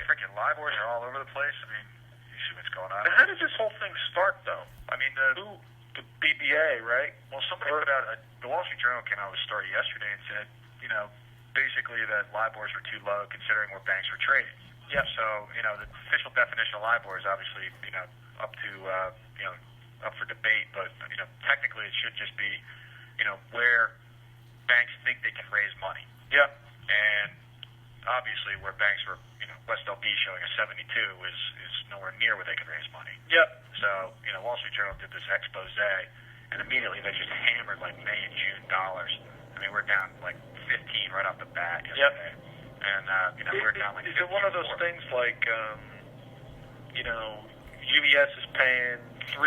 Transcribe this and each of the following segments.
freaking Libors are all over the place. I mean, you see what's going on. And how did this whole thing start, though? I mean, The BBA, right? Well, somebody put out the Wall Street Journal came out with a story yesterday and said, basically that Libors were too low considering where banks were trading. Yep. So, the official definition of Libor is obviously, up to, up for debate, but, technically it should just be, where banks think they can raise money. Yep. And obviously where banks were, West LB showing a 72 is nowhere near where they can raise money. Yep. So, Wall Street Journal did this expose, and immediately they just hammered like May and June dollars. I mean, we're down like 15 right off the bat yesterday. Yep. And, we're down like 15. Is it one of those things like, UBS is paying 3%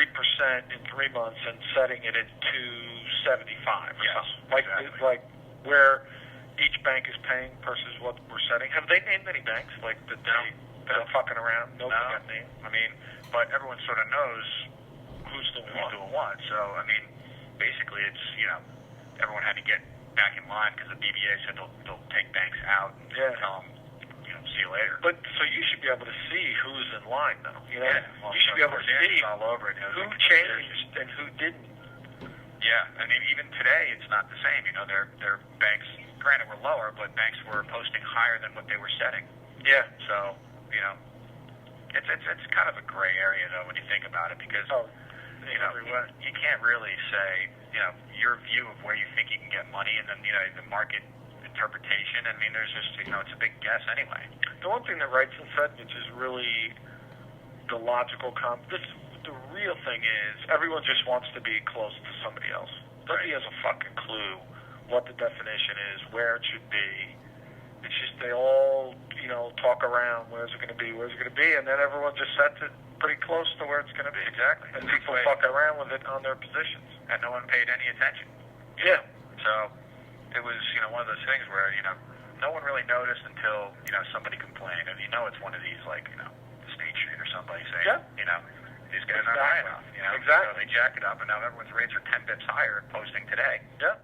in 3 months and setting it at 2.75 or Yes, something? exactly. Like where each bank is paying versus what we're setting. Have they named any banks that are fucking around? Nobody got named. I mean, but everyone sort of knows Who's doing what. So, I mean, basically it's, everyone had to get back in line because the BBA said they'll take banks out and tell them, see you later. But so you should be able to see who's in line, though. Yeah. Well, you should be able to see all over it. Who changed and who didn't. Yeah, I mean, even today it's not the same. Their banks, granted, were lower, but banks were posting higher than what they were setting. Yeah. So, it's kind of a gray area though when you think about it because you can't really say your view of where you think you can get money and then the market interpretation. I mean, there's just it's a big guess anyway. The one thing that writes and said, which is really the logical the real thing is everyone just wants to be close to somebody else. Nobody has a fucking clue what the definition is, where it should be. It's just they all, talk around, where's it going to be, and then everyone just sets it pretty close to where it's going to be. Exactly. And people fuck around with it on their positions. And no one paid any attention. Yeah. So it was, one of those things where, no one really noticed until, somebody complained. And it's one of these, like, State Street or somebody saying, these guys aren't high enough. Exactly. So they jack it up, and now everyone's rates are 10 bips higher posting today. Yeah.